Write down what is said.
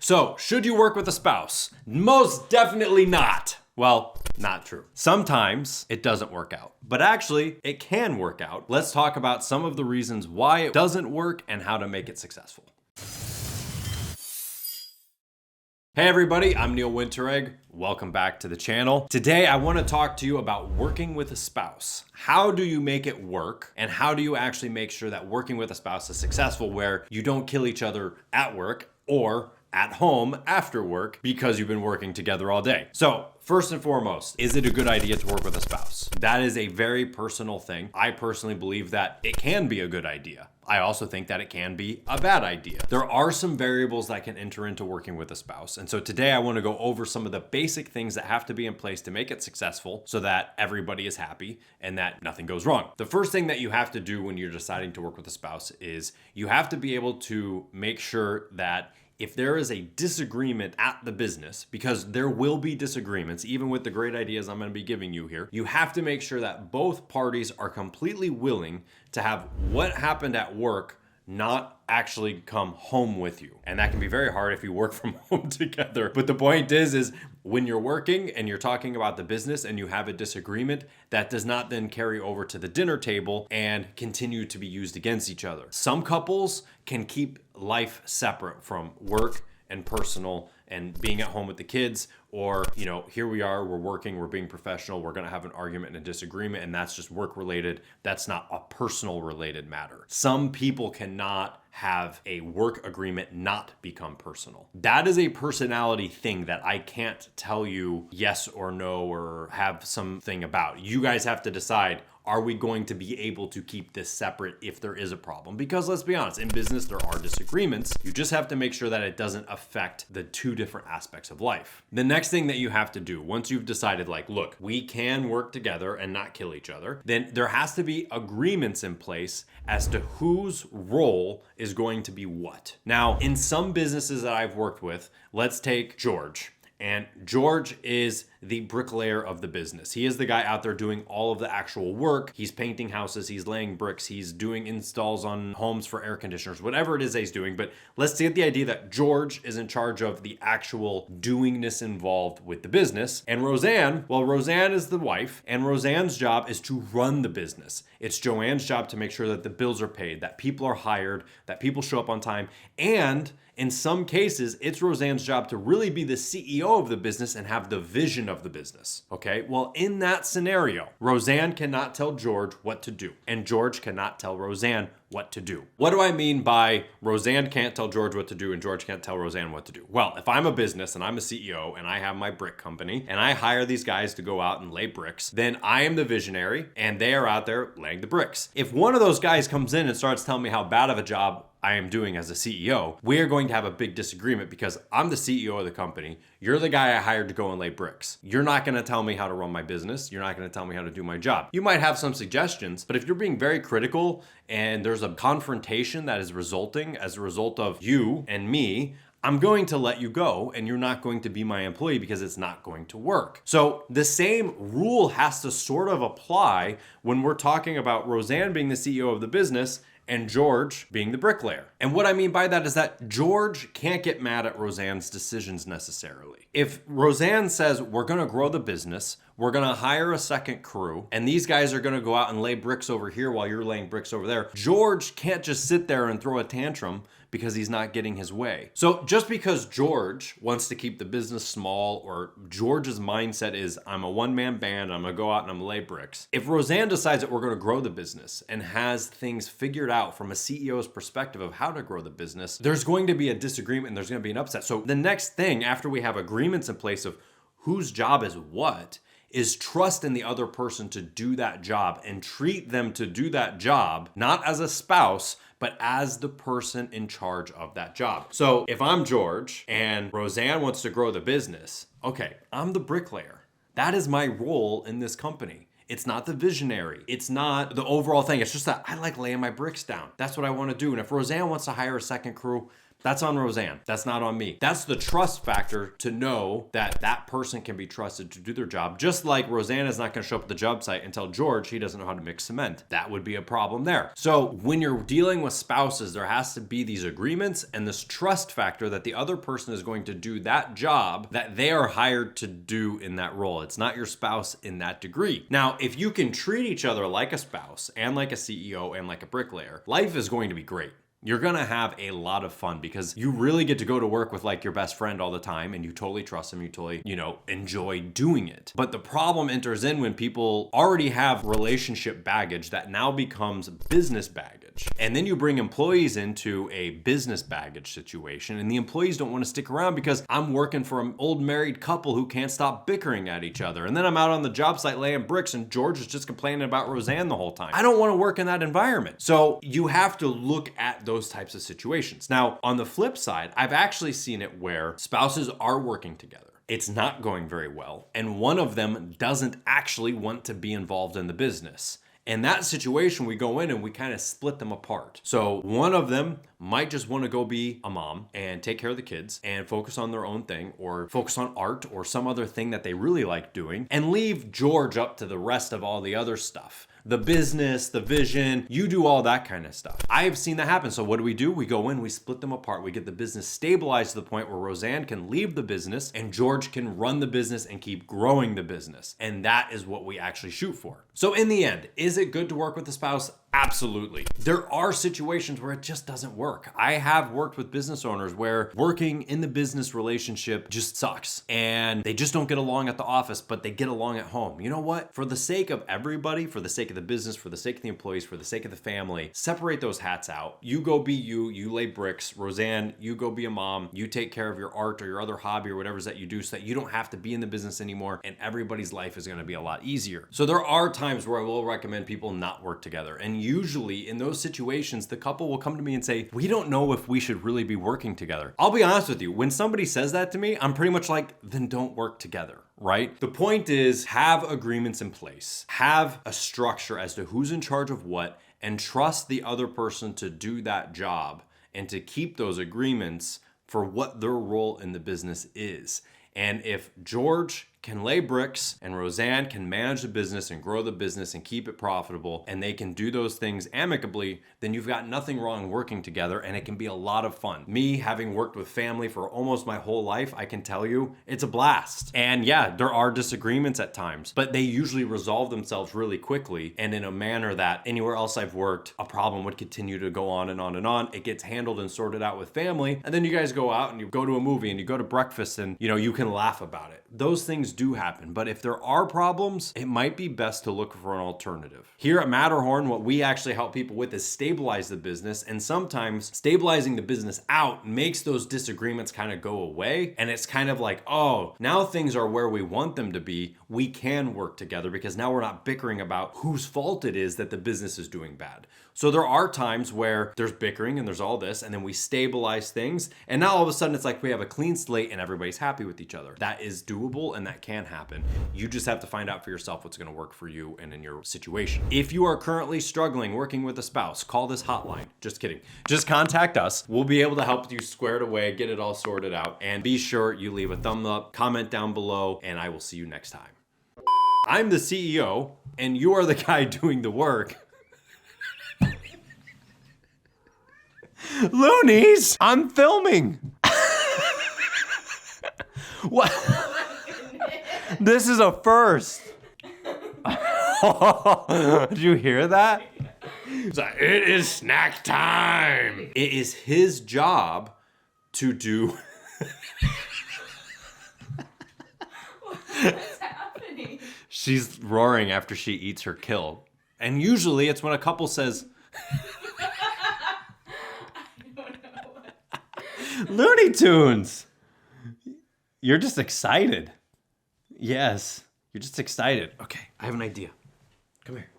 So, should you work with a spouse? Most definitely not. Well, not true. Sometimes it doesn't work out, but actually it can work out. Let's talk about some of the reasons why it doesn't work and how to make it successful. Hey everybody, I'm Neil Winteregg. Welcome back to the channel. Today I want to talk to you about working with a spouse. How do you make it work? And how do you actually make sure that working with a spouse is successful where you don't kill each other at work or at home after work because you've been working together all day? So first and foremost, is it a good idea to work with a spouse? That is a very personal thing. I personally believe that it can be a good idea. I also think that it can be a bad idea. There are some variables that can enter into working with a spouse. And so today I want to go over some of the basic things that have to be in place to make it successful so that everybody is happy and that nothing goes wrong. The first thing that you have to do when you're deciding to work with a spouse is you have to be able to make sure that if there is a disagreement at the business, because there will be disagreements, even with the great ideas I'm going to be giving you here, you have to make sure that both parties are completely willing to have what happened at work not actually come home with you. And that can be very hard if you work from home together. But the point is when you're working and you're talking about the business and you have a disagreement, that does not then carry over to the dinner table and continue to be used against each other. Some couples can keep life separate from work and personal and being at home with the kids, or, here we are, we're working, we're being professional, we're gonna have an argument and a disagreement, and that's just work related. That's not a personal related matter. Some people cannot have a work agreement not become personal. That is a personality thing that I can't tell you yes or no or have something about. You guys have to decide, are we going to be able to keep this separate if there is a problem? Because let's be honest, in business, there are disagreements. You just have to make sure that it doesn't affect the two different aspects of life. The next thing that you have to do, once you've decided look, we can work together and not kill each other, then there has to be agreements in place as to whose role is going to be what. Now, in some businesses that I've worked with, let's take George. And George is the bricklayer of the business. He is the guy out there doing all of the actual work. He's painting houses, he's laying bricks, he's doing installs on homes for air conditioners, whatever it is that he's doing. But let's get the idea that George is in charge of the actual doingness involved with the business. And Roseanne is the wife, and Roseanne's job is to run the business. It's Joanne's job to make sure that the bills are paid, that people are hired, that people show up on time, and in some cases, it's Roseanne's job to really be the CEO of the business and have the vision of the business. Okay, well, in that scenario, Roseanne cannot tell George what to do, and George cannot tell Roseanne what to do. What do I mean by Roseanne can't tell George what to do and George can't tell Roseanne what to do? Well, if I'm a business and I'm a CEO and I have my brick company and I hire these guys to go out and lay bricks, then I am the visionary and they are out there laying the bricks. If one of those guys comes in and starts telling me how bad of a job I am doing as a CEO, we're going to have a big disagreement because I'm the CEO of the company. You're the guy I hired to go and lay bricks. You're not going to tell me how to run my business. You're not going to tell me how to do my job. You might have some suggestions, but if you're being very critical and there's a confrontation that is resulting as a result of you and me, I'm going to let you go and you're not going to be my employee because it's not going to work. So the same rule has to sort of apply when we're talking about Roseanne being the CEO of the business and George being the bricklayer. And what I mean by that is that George can't get mad at Roseanne's decisions necessarily. If Roseanne says, we're gonna grow the business, we're gonna hire a second crew, and these guys are gonna go out and lay bricks over here while you're laying bricks over there, George can't just sit there and throw a tantrum because he's not getting his way. So just because George wants to keep the business small, or George's mindset is, I'm a one-man band, I'm gonna go out and I'm gonna lay bricks. If Roseanne decides that we're gonna grow the business and has things figured out from a CEO's perspective of how to grow the business, there's going to be a disagreement and there's gonna be an upset. So the next thing after we have agreements in place of whose job is what, is trust in the other person to do that job and treat them to do that job, not as a spouse, but as the person in charge of that job. So if I'm George and Roseanne wants to grow the business, okay, I'm the bricklayer. That is my role in this company. It's not the visionary. It's not the overall thing. It's just that I like laying my bricks down. That's what I want to do. And if Roseanne wants to hire a second crew, That's on Roseanne. That's not on me. That's the trust factor to know that that person can be trusted to do their job. Just like Roseanne is not going to show up at the job site and tell George he doesn't know how to mix cement. That would be a problem there. So when you're dealing with spouses, there has to be these agreements and this trust factor that the other person is going to do that job that they are hired to do in that role. It's not your spouse in that degree. Now, if you can treat each other like a spouse and like a CEO and like a bricklayer, life is going to be great. You're gonna have a lot of fun because you really get to go to work with like your best friend all the time and you totally trust him, you totally, enjoy doing it. But the problem enters in when people already have relationship baggage that now becomes business baggage. And then you bring employees into a business baggage situation and the employees don't want to stick around because I'm working for an old married couple who can't stop bickering at each other. And then I'm out on the job site laying bricks and George is just complaining about Roseanne the whole time. I don't want to work in that environment. So you have to look at those types of situations. Now, on the flip side, I've actually seen it where spouses are working together. It's not going very well, and one of them doesn't actually want to be involved in the business. In that situation, we go in and we kind of split them apart. So one of them might just want to go be a mom and take care of the kids and focus on their own thing or focus on art or some other thing that they really like doing and leave George up to the rest of all the other stuff. The business, the vision, you do all that kind of stuff. I have seen that happen. So what do? We go in, we split them apart. We get the business stabilized to the point where Roseanne can leave the business and George can run the business and keep growing the business. And that is what we actually shoot for. So in the end, is it good to work with a spouse? Absolutely. There are situations where it just doesn't work. I have worked with business owners where working in the business relationship just sucks and they just don't get along at the office, but they get along at home. You know what? For the sake of everybody, for the sake of the business, for the sake of the employees, for the sake of the family, separate those hats out. You go be you lay bricks. Roseanne, you go be a mom. You take care of your art or your other hobby or whatever it is that you do so that you don't have to be in the business anymore and everybody's life is going to be a lot easier. So there are times where I will recommend people not work together. And usually in those situations, the couple will come to me and say, we don't know if we should really be working together. I'll be honest with you. When somebody says that to me, I'm pretty much like, then don't work together. Right? The point is, have agreements in place, have a structure as to who's in charge of what, and trust the other person to do that job and to keep those agreements for what their role in the business is. And if George can lay bricks and Roseanne can manage the business and grow the business and keep it profitable and they can do those things amicably, then you've got nothing wrong working together and it can be a lot of fun. Me, having worked with family for almost my whole life, I can tell you it's a blast. And yeah, there are disagreements at times, but they usually resolve themselves really quickly and in a manner that anywhere else I've worked, a problem would continue to go on and on and on. It gets handled and sorted out with family, and then you guys go out and you go to a movie and you go to breakfast and you can laugh about it. Those things do happen, but if there are problems, it might be best to look for an alternative. Here at Matterhorn, what we actually help people with is stabilize the business, and sometimes stabilizing the business out makes those disagreements kind of go away, and it's kind of like, oh, now things are where we want them to be. We can work together because now we're not bickering about whose fault it is that the business is doing bad. So there are times where there's bickering and there's all this, and then we stabilize things, and now all of a sudden it's like we have a clean slate and everybody's happy with each other. That is doable and that can happen. You just have to find out for yourself what's going to work for you and in your situation. If you are currently struggling working with a spouse, call this hotline. Just kidding. Just contact us. We'll be able to help you square it away, get it all sorted out, and be sure you leave a thumb up, comment down below, and I will see you next time. I'm the CEO, and you are the guy doing the work. Loonies, I'm filming. What? This is a first. Did you hear that? It's like, it is snack time. It is his job to do. What's happening? She's roaring after she eats her kill. And usually it's when a couple says, Looney Tunes. You're just excited. Yes, you're just excited. Okay, I have an idea. Come here.